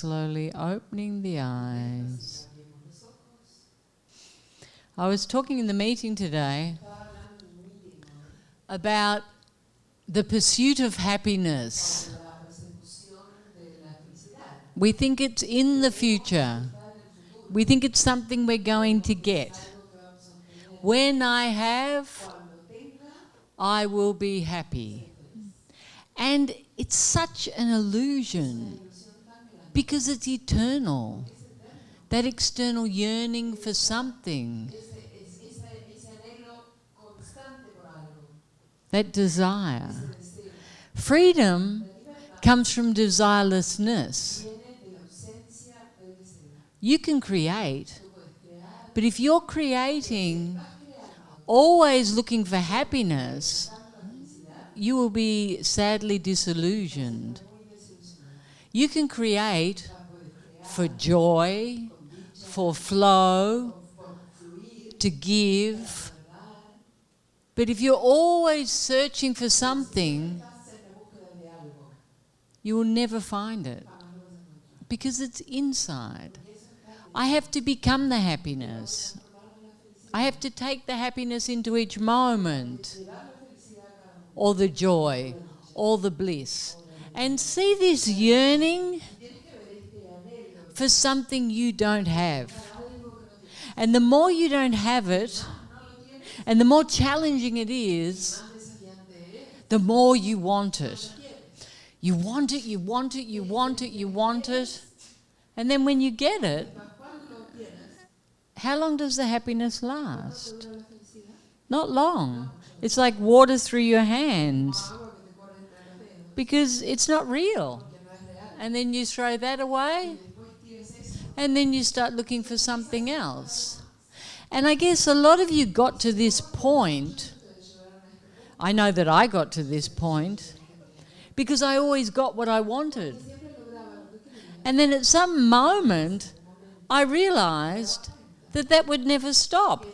slowly opening the eyes. I was talking in the meeting today about the pursuit of happiness. We think it's in the future. We think it's something we're going to get. When I have, I will be happy. And it's such an illusion because it's eternal. That external yearning for something. That desire. Freedom comes from desirelessness. You can create, but if you're creating, always looking for happiness, you will be sadly disillusioned. You can create for joy, for flow, to give. But if you're always searching for something, you will never find it because it's inside. I have to become the happiness. I have to take the happiness into each moment, or the joy, or the bliss. And see this yearning for something you don't have. And the more you don't have it, and the more challenging it is, the more you want it. You want it, you want it, you want it, you want it. And then when you get it, how long does the happiness last? Not long. It's like water through your hands because it's not real. And then you throw that away and then you start looking for something else. And I guess a lot of you got to this point. I know that I got to this point because I always got what I wanted. And then at some moment, I realised that that would never stop.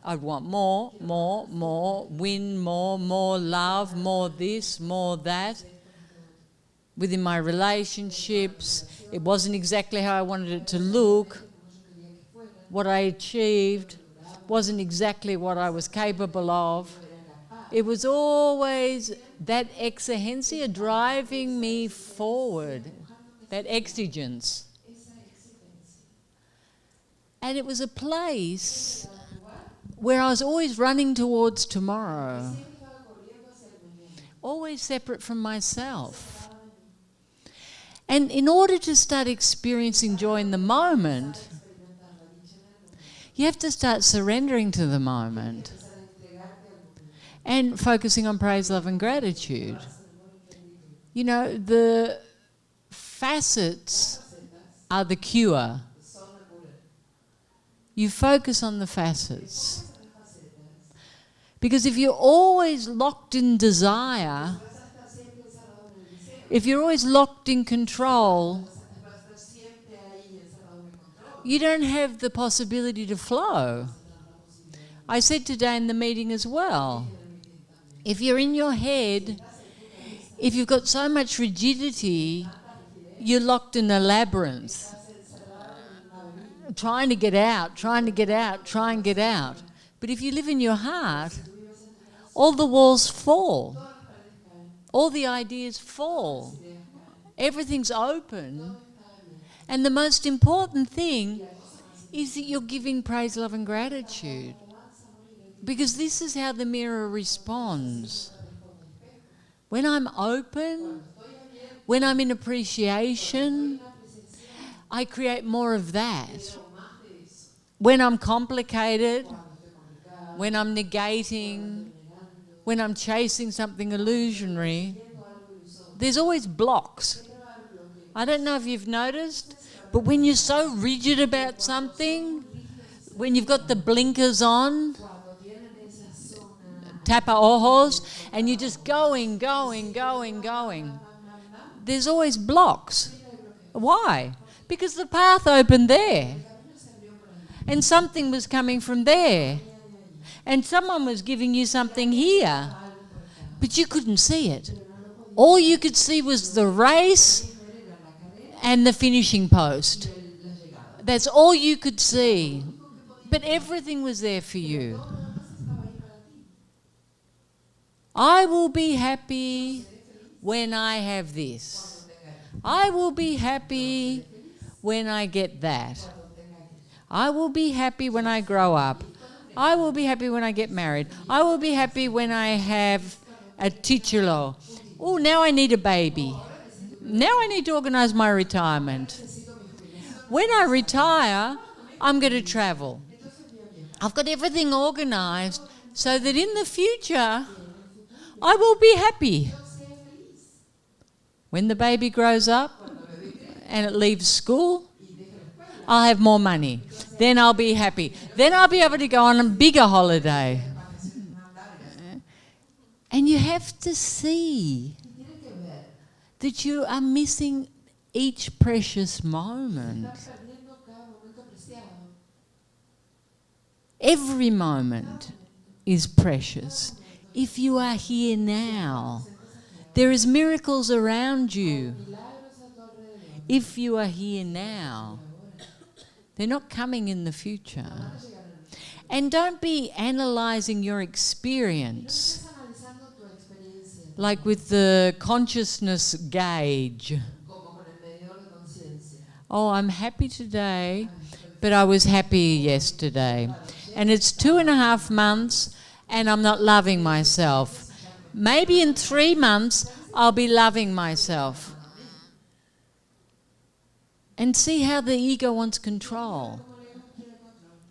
I'd want more, more, more, win more, more love, more this, more that. Within my relationships, it wasn't exactly how I wanted it to look. What I achieved wasn't exactly what I was capable of. It was always that exigencia driving me forward, that exigence. And it was a place where I was always running towards tomorrow, always separate from myself. And in order to start experiencing joy in the moment, you have to start surrendering to the moment and focusing on praise, love and gratitude. You know, the facets are the cure. You focus on the facets. Because if you're always locked in desire, if you're always locked in control, you don't have the possibility to flow. I said today in the meeting as well, if you're in your head, if you've got so much rigidity, you're locked in a labyrinth. Trying to get out, trying to get out, try and get out. But if you live in your heart, all the walls fall. All the ideas fall. Everything's open. And the most important thing is that you're giving praise, love and gratitude. Because this is how the mirror responds. When I'm open, when I'm in appreciation, I create more of that. When I'm complicated, when I'm negating, when I'm chasing something illusionary, there's always blocks. I don't know if you've noticed, but when you're so rigid about something, when you've got the blinkers on, tapa ojos, and you're just going, there's always blocks. Why? Because the path opened there. And something was coming from there. And someone was giving you something here. But you couldn't see it. All you could see was the race and the finishing post. That's all you could see. But everything was there for you. I will be happy when I have this. I will be happy when I get that. I will be happy when I grow up. I will be happy when I get married. I will be happy when I have a titulo. Oh, now I need a baby. Now I need to organise my retirement. When I retire, I'm going to travel. I've got everything organised so that in the future I will be happy. When the baby grows up and it leaves school, I'll have more money. Then I'll be happy. Then I'll be able to go on a bigger holiday. And you have to see that you are missing each precious moment. Every moment is precious. If you are here now, there is miracles around you. If you are here now, they're not coming in the future. And don't be analysing your experience like with the consciousness gauge. Oh, I'm happy today, but I was happy yesterday. And it's 2.5 months and I'm not loving myself. Maybe in 3 months I'll be loving myself. And see how the ego wants control.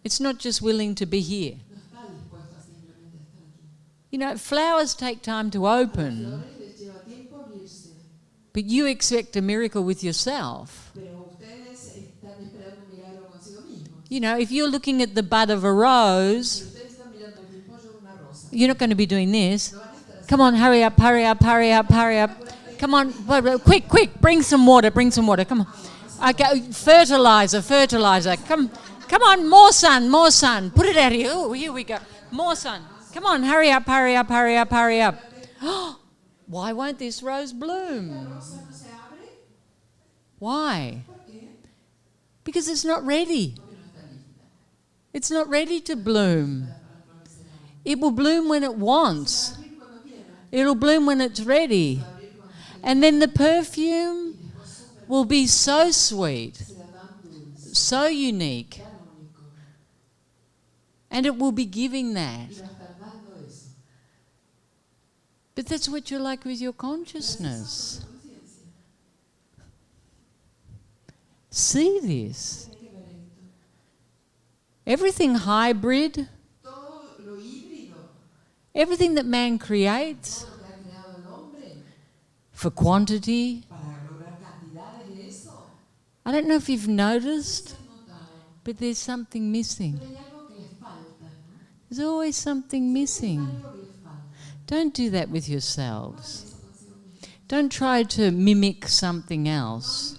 It's not just willing to be here. You know, flowers take time to open, but you expect a miracle with yourself. You know, if you're looking at the bud of a rose, you're not going to be doing this. Come on, hurry up, hurry up, hurry up, hurry up. Come on, quick, quick, bring some water, come on. Okay, fertilizer. Come on, more sun. Put it out here. Oh, here we go. More sun. Come on, hurry up. Why won't this rose bloom? Why? Because it's not ready. It's not ready to bloom. It will bloom when it wants. It'll bloom when it's ready. And then the perfume will be so sweet, so unique. And it will be giving that. But that's what you're like with your consciousness. See this. Everything hybrid, everything that man creates for quantity. I don't know if you've noticed, but there's something missing. There's always something missing. Don't do that with yourselves. Don't try to mimic something else.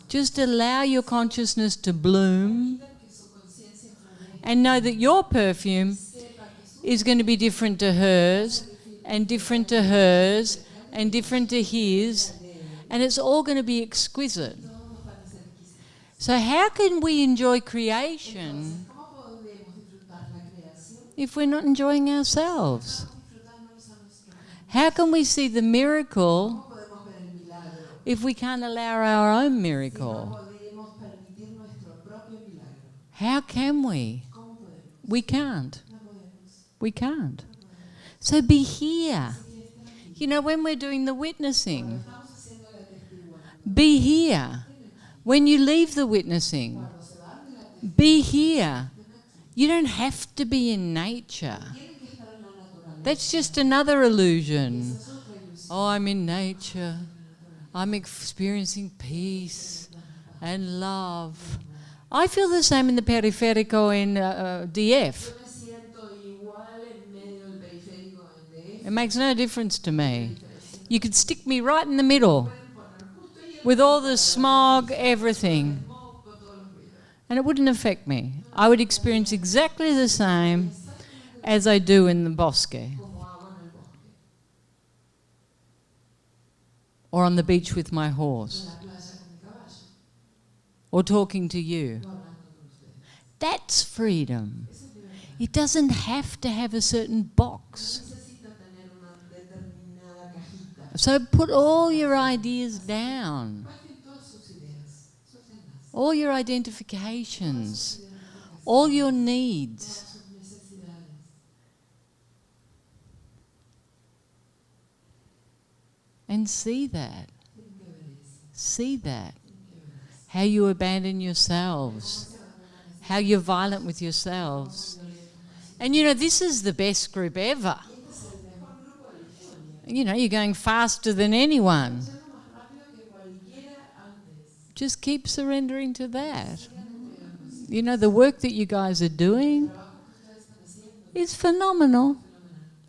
Just allow your consciousness to bloom and know that your perfume is going to be different to hers and different to hers and different to his, and it's all going to be exquisite. So how can we enjoy creation if we're not enjoying ourselves? How can we see the miracle if we can't allow our own miracle? How can we? We can't. We can't. So be here. You know, when we're doing the witnessing, be here. When you leave the witnessing, be here. You don't have to be in nature. That's just another illusion. Oh, I'm in nature. I'm experiencing peace and love. I feel the same in the periférico in DF. It makes no difference to me. You could stick me right in the middle with all the smog, everything, and it wouldn't affect me. I would experience exactly the same as I do in the bosque or on the beach with my horse. or talking to you. That's freedom. It doesn't have to have a certain box. So put all your ideas down, all your identifications, all your needs. And see that. See that. How you abandon yourselves. How you're violent with yourselves. And you know, this is the best group ever. You know, you're going faster than anyone. Just keep surrendering to that. You know, the work that you guys are doing is phenomenal,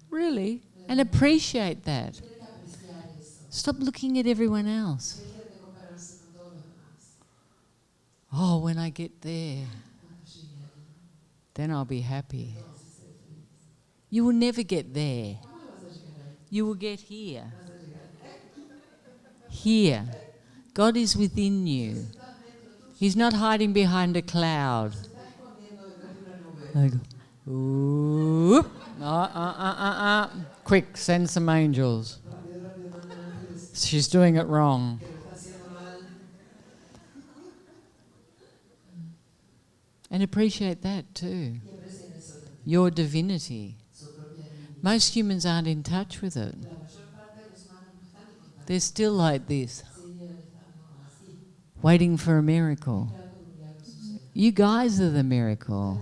really, and appreciate that. Stop looking at everyone else. Oh, when I get there, then I'll be happy. You will never get there. You will get here. Here. God is within you. He's not hiding behind a cloud. Like, oop. Quick, send some angels. She's doing it wrong. And appreciate that too. Your divinity. Most humans aren't in touch with it. They're still like this, waiting for a miracle. You guys are the miracle.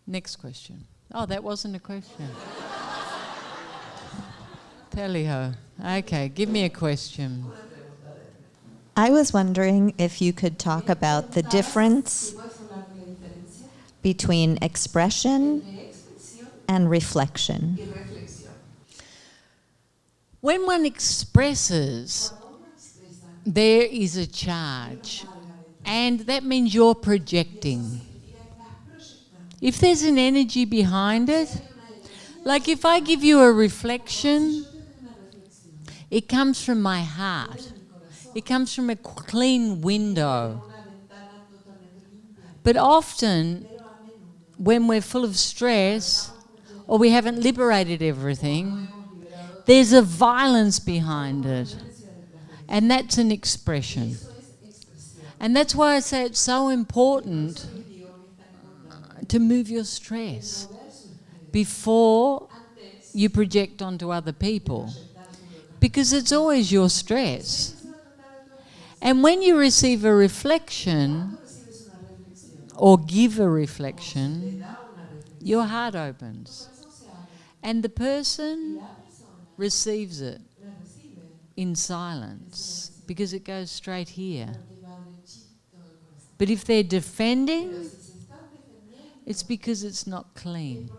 Next question. Oh, that wasn't a question. Telio. Okay, give me a question. I was wondering if you could talk about the difference between expression and reflection. When one expresses, there is a charge, and that means you're projecting. If there's an energy behind it, like if I give you a reflection, it comes from my heart. It comes from a clean window. But often, when we're full of stress, or we haven't liberated everything, there's a violence behind it. And that's an expression. And that's why I say it's so important to move your stress before you project onto other people. Because it's always your stress. And when you receive a reflection or give a reflection, your heart opens. And the person receives it in silence because it goes straight here. But if they're defending, it's because it's not clean.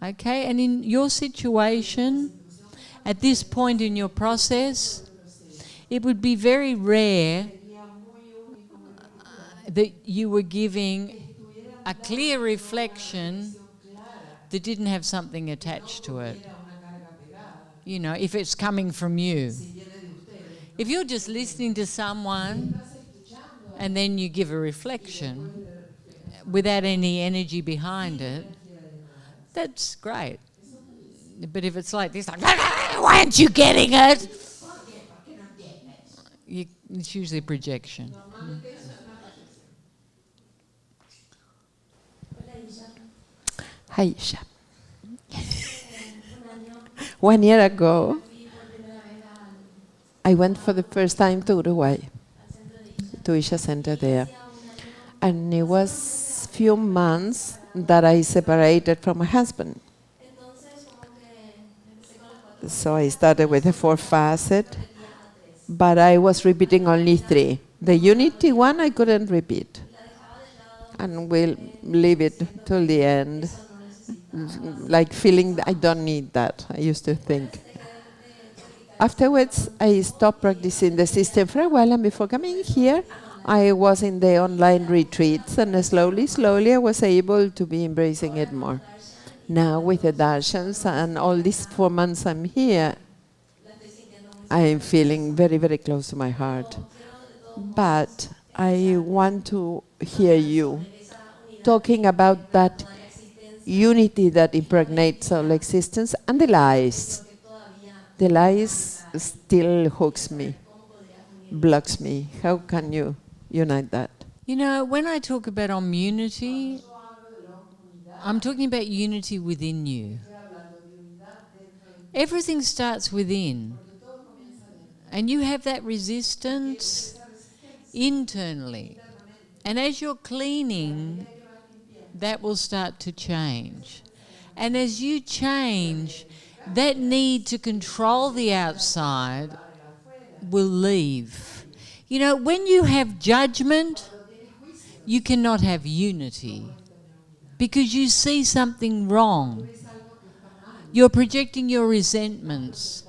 Okay? And in your situation, at this point in your process, it would be very rare that you were giving a clear reflection that didn't have something attached to it. You know, if it's coming from you. If you're just listening to someone and then you give a reflection without any energy behind it, that's great. But if it's like this, like, why aren't you getting it? It's usually a projection. Hi, Isha. 1 year ago, I went for the first time to Uruguay, to Isha Center there. And it was few months that I separated from my husband. So I started with the 4 facet, but I was repeating only 3. The unity one I couldn't repeat. And we'll leave it till the end, like feeling I don't need that, I used to think. Afterwards, I stopped practicing the system for a while, and before coming here, I was in the online retreats, and slowly I was able to be embracing it more. Now with the Darshans and all these 4 months I'm here, I am feeling very, very close to my heart. But I want to hear you talking about that unity that impregnates all existence and the lies. The lies still hooks me, blocks me. How can you unite that? You know, when I talk about unity, I'm talking about unity within you. Everything starts within. And you have that resistance internally. And as you're cleaning, that will start to change. And as you change, that need to control the outside will leave. You know, when you have judgment, you cannot have unity because you see something wrong. You're projecting your resentments,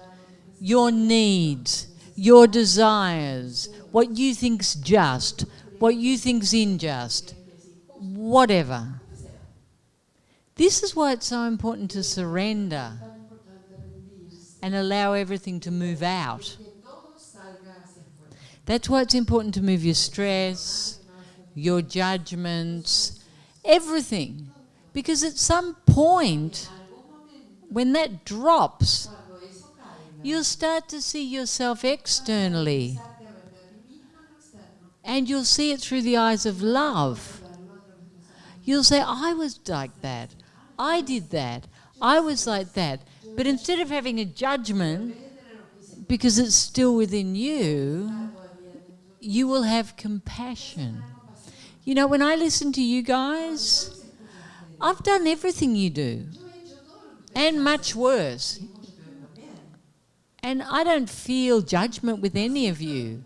your needs, your desires, what you think's just, what you think's unjust, whatever. This is why it's so important to surrender and allow everything to move out. That's why it's important to move your stress, your judgments, everything. Because at some point, when that drops, you'll start to see yourself externally. And you'll see it through the eyes of love. You'll say, I was like that. I did that. I was like that. But instead of having a judgment, because it's still within you, you will have compassion. You know, when I listen to you guys, I've done everything you do, and much worse. And I don't feel judgment with any of you.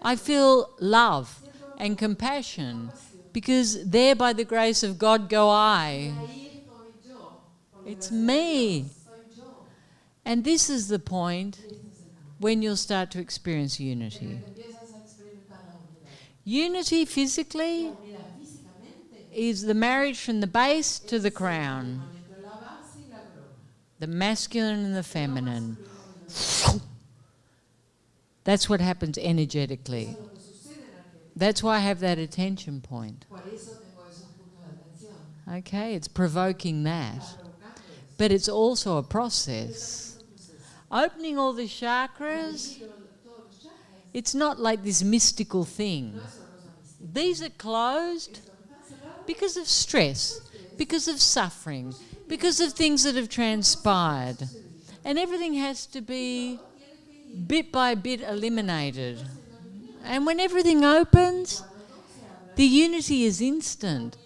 I feel love and compassion, because there by the grace of God go I. It's me. And this is the point when you'll start to experience unity. Unity physically is the marriage from the base to the crown. The masculine and the feminine. That's what happens energetically. That's why I have that attention point. Okay, it's provoking that. But it's also a process. Opening all the chakras, it's not like this mystical thing. These are closed because of stress, because of suffering, because of things that have transpired. And everything has to be bit by bit eliminated. And when everything opens, the unity is instant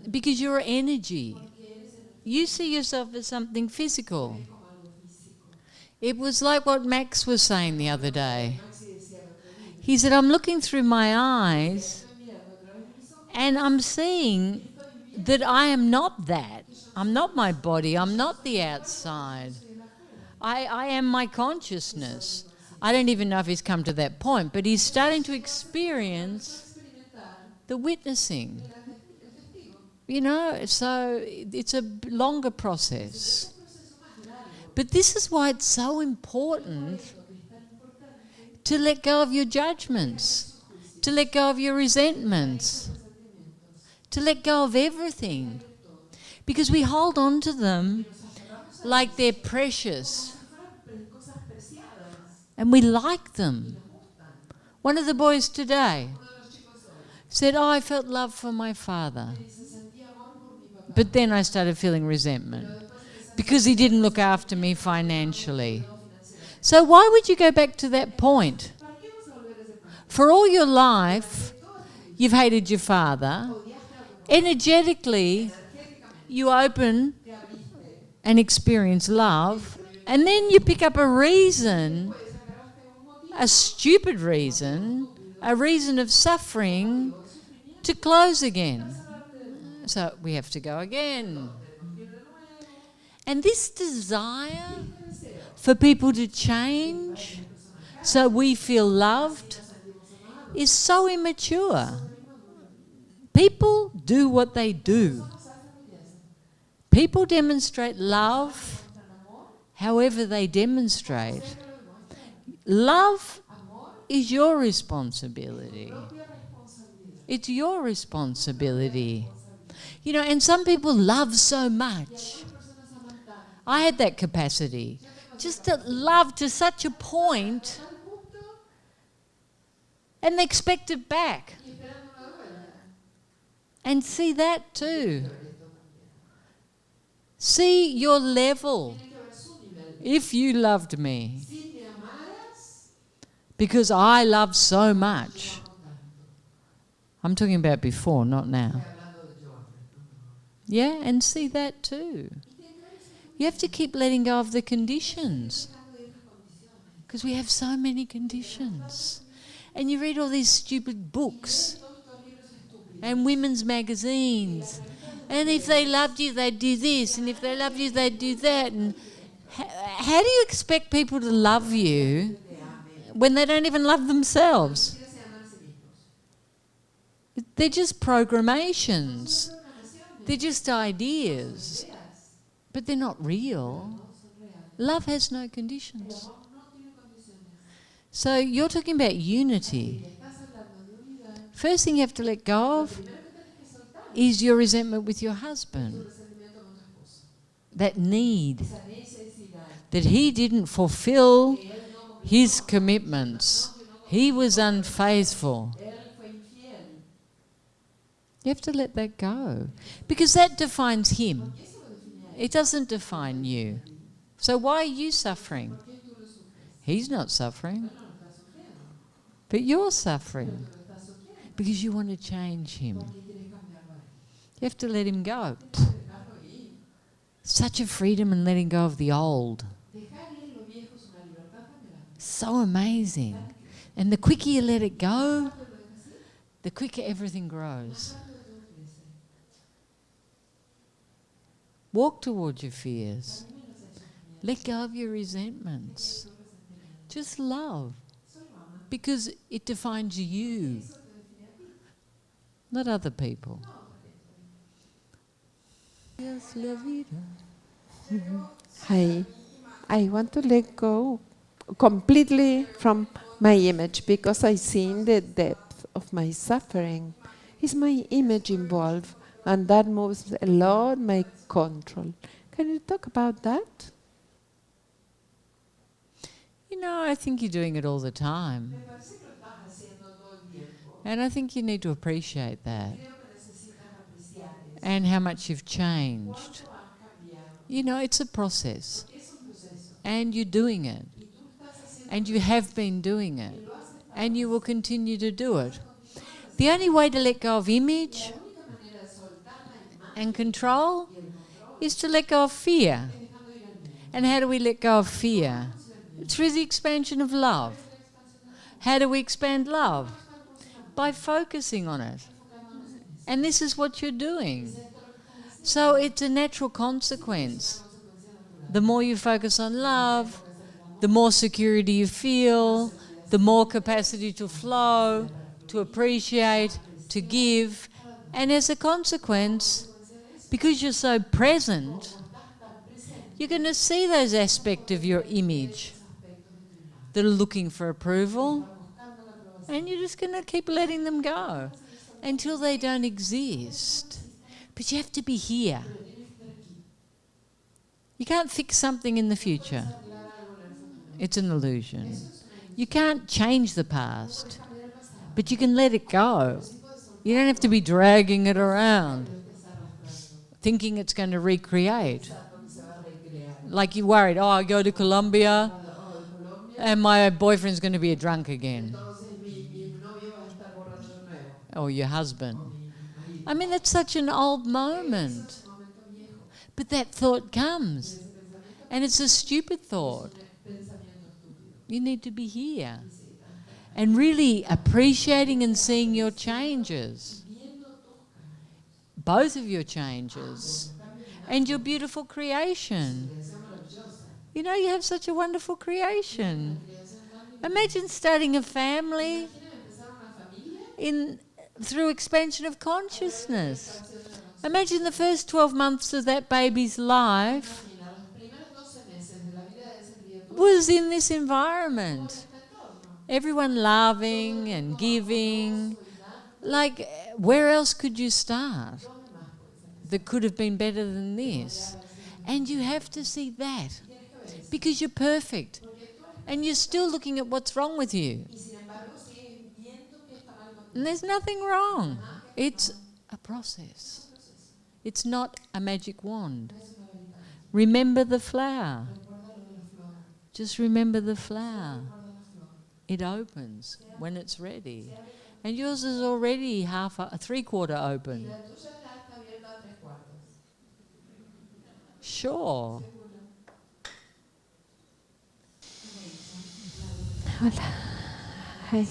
because you're energy. You see yourself as something physical. It was like what Max was saying the other day. He said, I'm looking through my eyes and I'm seeing that I am not that. I'm not my body. I'm not the outside. I am my consciousness. I don't even know if he's come to that point, but he's starting to experience the witnessing. You know, so it's a longer process. But this is why it's so important to let go of your judgments, to let go of your resentments, to let go of everything. Because we hold on to them like they're precious. And we like them. One of the boys today said, I felt love for my father. But then I started feeling resentment because he didn't look after me financially. So why would you go back to that point? For all your life, you've hated your father. Energetically, you open and experience love, and then you pick up a reason, a stupid reason, a reason of suffering to close again. So we have to go again. And this desire for people to change so we feel loved is so immature. People do what they do. People demonstrate love, however they demonstrate. Love is your responsibility. It's your responsibility. You know, and some people love so much. I had that capacity. Just to love to such a point, and they expect it back. And see that too. See your level. If you loved me, because I love so much. I'm talking about before, not now. Yeah, and see that too. You have to keep letting go of the conditions, because we have so many conditions. And you read all these stupid books and women's magazines, and if they loved you they'd do this, and if they loved you they'd do that. And how do you expect people to love you when they don't even love themselves? They're just programations. They're just ideas. But they're not real. Love has no conditions. So you're talking about unity. First thing you have to let go of is your resentment with your husband. That need. That he didn't fulfill his commitments. He was unfaithful. You have to let that go. Because that defines him. It doesn't define you. So why are you suffering? He's not suffering. But you're suffering. Because you want to change him. You have to let him go. Such a freedom in letting go of the old. So amazing. And the quicker you let it go, the quicker everything grows. Walk towards your fears. Let go of your resentments. Just love. Because it defines you, not other people. I want to let go completely from my image, because I see in the depth of my suffering is my image involved, and that moves a lot my control. Can you talk about that? You know, I think you're doing it all the time. And I think you need to appreciate that. And how much you've changed. You know, it's a process. And you're doing it. And you have been doing it. And you will continue to do it. The only way to let go of image and control is to let go of fear. And how do we let go of fear? Through the expansion of love. How do we expand love? By focusing on it. And this is what you're doing. So it's a natural consequence. The more you focus on love, the more security you feel, the more capacity to flow, to appreciate, to give. And as a consequence, because you're so present, you're going to see those aspects of your image that are looking for approval, and you're just going to keep letting them go until they don't exist. But you have to be here. You can't fix something in the future. It's an illusion. You can't change the past, but you can let it go. You don't have to be dragging it around, thinking it's going to recreate. Like you're worried, I go to Colombia and my boyfriend's going to be a drunk again. Or your husband. I mean, that's such an old moment. But that thought comes. And it's a stupid thought. You need to be here. And really appreciating and seeing your changes. Both of your changes. And your beautiful creation. You know, you have such a wonderful creation. Imagine starting a family through expansion of consciousness. Imagine the first 12 months of that baby's life was in this environment. Everyone loving and giving. Like, where else could you start that could have been better than this? And you have to see that because you're perfect and you're still looking at what's wrong with you. And there's nothing wrong. It's a process. It's not a magic wand. Remember the flower. Just remember the flower. It opens when it's ready. And yours is already three-quarter open. Sure. Hola. Hi.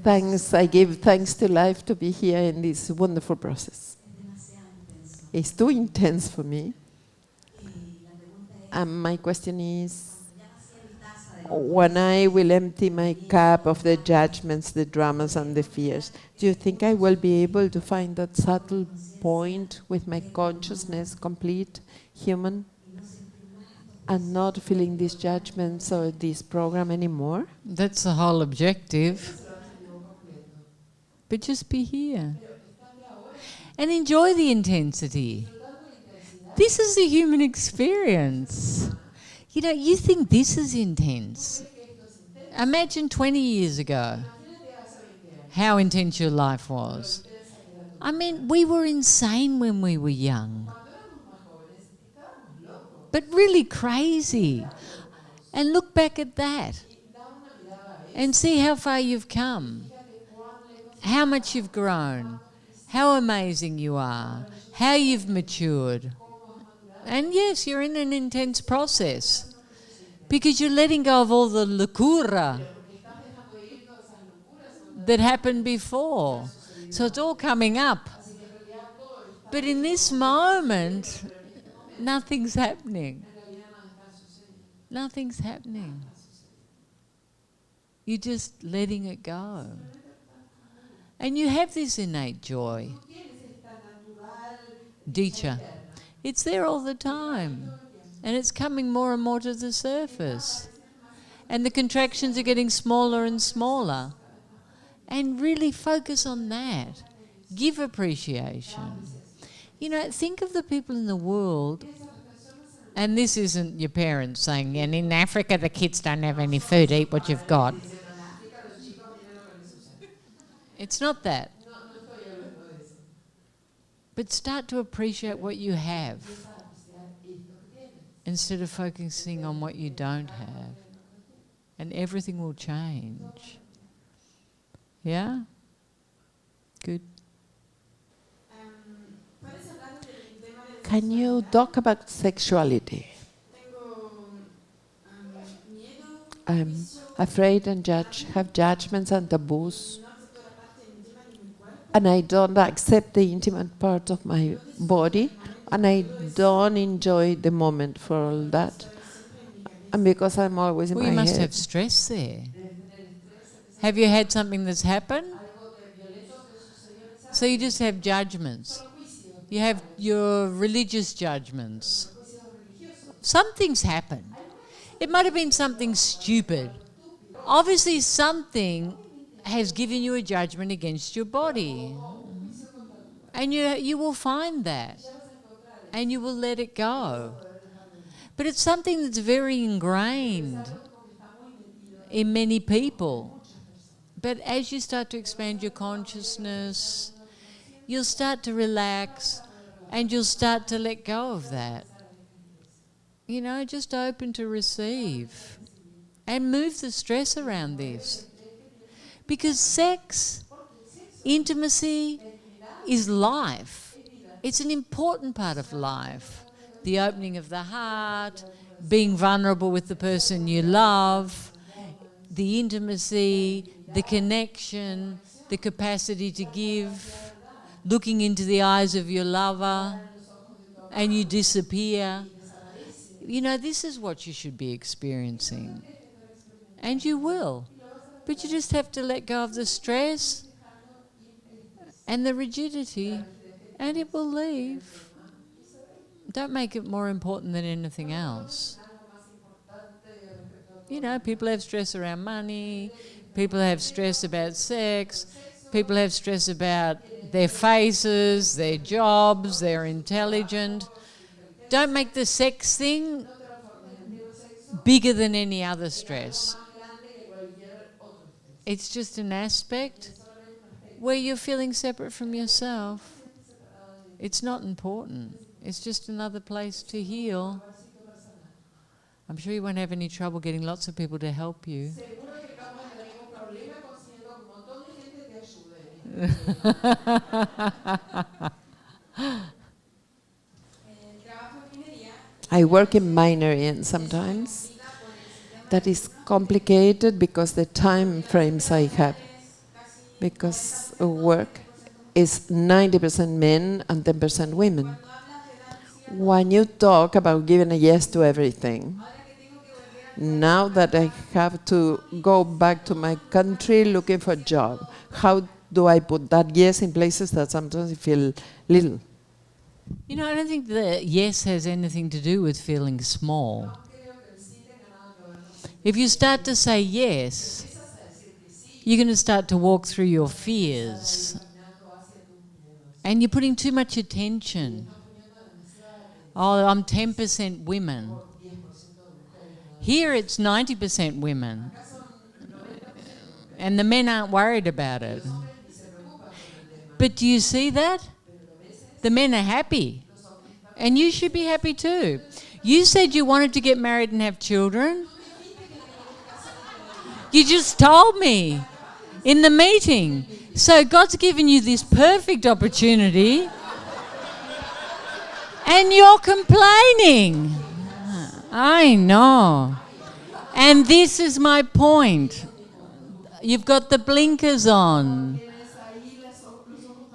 Thanks. I give thanks to life to be here in this wonderful process. It's too intense for me. And my question is, when I will empty my cup of the judgments, the dramas, and the fears, do you think I will be able to find that subtle point with my consciousness complete, human, and not feeling these judgments or this program anymore? That's the whole objective. But just be here. And enjoy the intensity. This is the human experience. You know, you think this is intense. Imagine 20 years ago how intense your life was. I mean, we were insane when we were young. But really crazy. And look back at that. And see how far you've come. How much you've grown. How amazing you are. How you've matured. And yes, you're in an intense process because you're letting go of all the locura that happened before. So it's all coming up. But in this moment, nothing's happening. Nothing's happening. You're just letting it go. And you have this innate joy. Dicha. It's there all the time. And it's coming more and more to the surface. And the contractions are getting smaller and smaller. And really focus on that. Give appreciation. You know, think of the people in the world, and this isn't your parents saying, and in Africa the kids don't have any food, eat what you've got. It's not that. But start to appreciate what you have instead of focusing on what you don't have. And everything will change. Yeah? Good. Can you talk about sexuality? I'm afraid and have judgments and taboos. And I don't accept the intimate part of my body, and I don't enjoy the moment for all that. And because I'm always in my head. Well, you must have stress there. Have you had something that's happened? So you just have judgments. You have your religious judgments. Something's happened. It might have been something stupid. Obviously something has given you a judgment against your body. And you will find that. And you will let it go. But it's something that's very ingrained in many people. But as you start to expand your consciousness, you'll start to relax and you'll start to let go of that. You know, just open to receive. And move the stress around this. Because sex, intimacy, is life. It's an important part of life. The opening of the heart, being vulnerable with the person you love, the intimacy, the connection, the capacity to give, looking into the eyes of your lover, and you disappear. You know, this is what you should be experiencing. And you will. But you just have to let go of the stress and the rigidity, and it will leave. Don't make it more important than anything else. People have stress around money, people have stress about sex, people have stress about their faces, their jobs, they're intelligent. Don't make the sex thing bigger than any other stress. It's just an aspect where you're feeling separate from yourself. It's not important. It's just another place to heal. I'm sure you won't have any trouble getting lots of people to help you. I work in minery, and sometimes that is complicated because the time frames I have. Because work is 90% men and 10% women. When you talk about giving a yes to everything, now that I have to go back to my country looking for a job, how do I put that yes in places that sometimes I feel little? I don't think the yes has anything to do with feeling small. If you start to say yes, you're going to start to walk through your fears. And you're putting too much attention. Oh, I'm 10% women. Here it's 90% women. And the men aren't worried about it. But do you see that? The men are happy. And you should be happy too. You said you wanted to get married and have children. You just told me in the meeting. So God's given you this perfect opportunity and you're complaining. I know. And this is my point. You've got the blinkers on.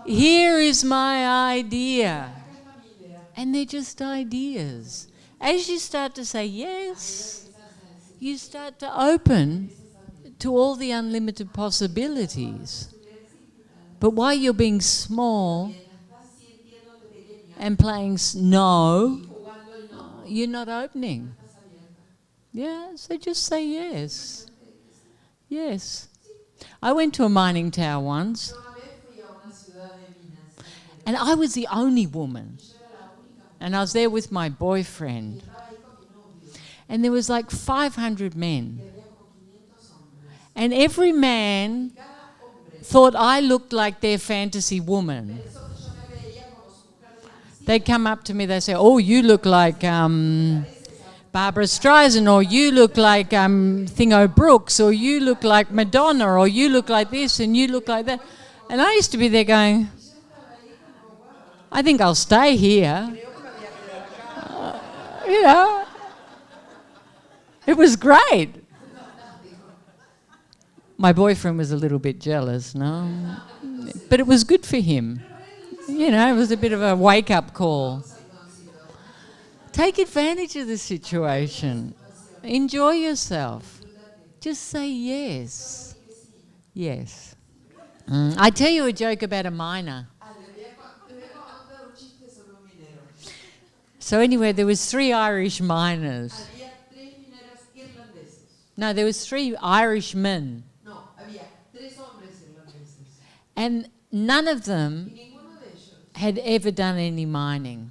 Here is my idea. And they're just ideas. As you start to say yes, you start to open to all the unlimited possibilities. But while you're being small and playing no, you're not opening. Yeah, so just say yes. Yes. I went to a mining tower once, and I was the only woman. And I was there with my boyfriend. And there was like 500 men. And every man thought I looked like their fantasy woman. They'd come up to me, they'd say, oh, you look like Barbara Streisand, or you look like Thingo Brooks, or you look like Madonna, or you look like this, and you look like that. And I used to be there going, I think I'll stay here. It was great. My boyfriend was a little bit jealous, no? But it was good for him. It was a bit of a wake-up call. Take advantage of the situation. Enjoy yourself. Just say yes. Yes. I tell you a joke about a miner. So anyway, there was 3 Irish miners. No, there was 3 Irishmen. And none of them had ever done any mining.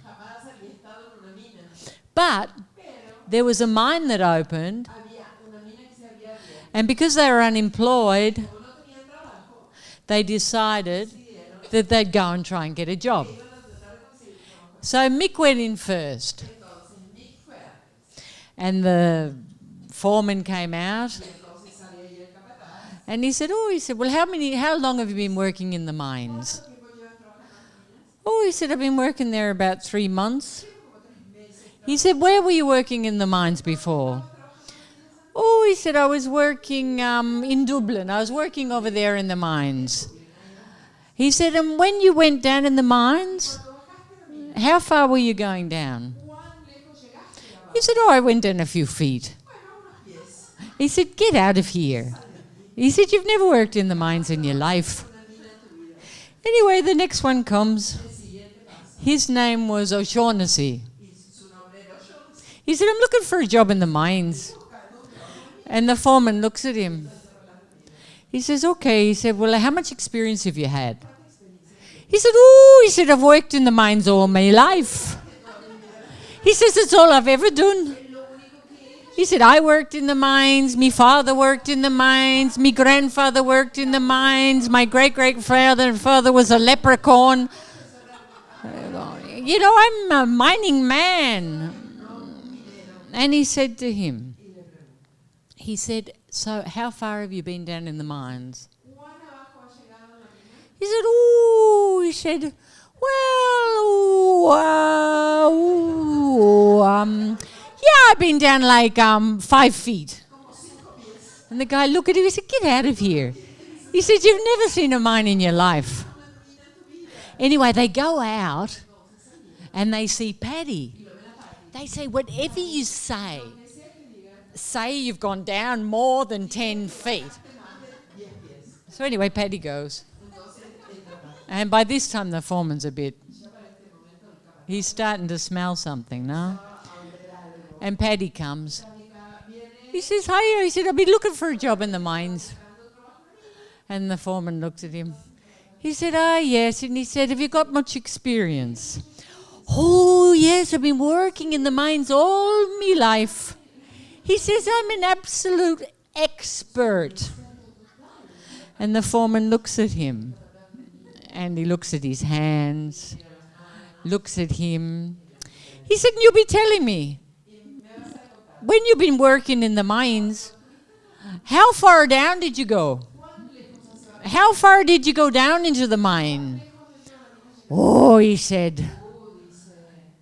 But there was a mine that opened, and because they were unemployed, they decided that they'd go and try and get a job. So Mick went in first, and the foreman came out, and he said, well, how long have you been working in the mines? Oh, he said, I've been working there about 3 months. He said, where were you working in the mines before? Oh, he said, I was working in Dublin. I was working over there in the mines. He said, and when you went down in the mines, how far were you going down? He said, I went down a few feet. He said, get out of here. He said, you've never worked in the mines in your life. Anyway, the next one comes. His name was O'Shaughnessy. He said, I'm looking for a job in the mines. And the foreman looks at him. He says, okay. He said, well, how much experience have you had? He said, I've worked in the mines all my life. He says, it's all I've ever done. He said, I worked in the mines, my father worked in the mines, my grandfather worked in the mines, my great-great-father and father was a leprechaun. You know, I'm a mining man. And he said to him, he said, so how far have you been down in the mines? He said, yeah, I've been down like 5 feet. And the guy looked at him, he said, get out of here. He said, you've never seen a mine in your life. Anyway, they go out and they see Paddy. They say, whatever you say you've gone down more than 10 feet. So anyway, Paddy goes. And by this time the foreman's he's starting to smell something, no? And Paddy comes. He says, hiya. He said, I've been looking for a job in the mines. And the foreman looks at him. He said, yes. And he said, have you got much experience? Oh, yes, I've been working in the mines all my life. He says, I'm an absolute expert. And the foreman looks at him. And he looks at his hands, looks at him. He said, you'll be telling me, when you've been working in the mines, how far down did you go? How far did you go down into the mine? Oh, he said,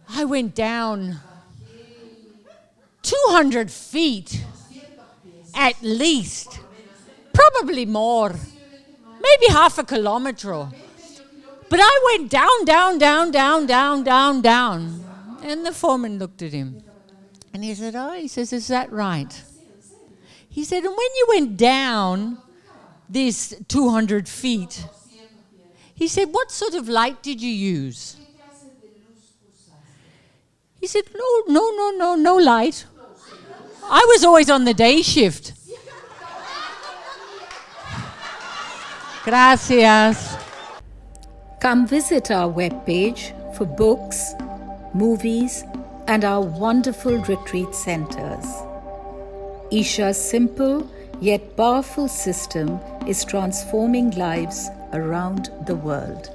I went down 200 feet at least, probably more, maybe half a kilometer. But I went down, down, down, down, down, down, down. And the foreman looked at him. And he said, he says, is that right? He said, and when you went down this 200 feet, he said, what sort of light did you use? He said, no light. I was always on the day shift. Gracias. Come visit our webpage for books, movies, and our wonderful retreat centers. Isha's simple yet powerful system is transforming lives around the world.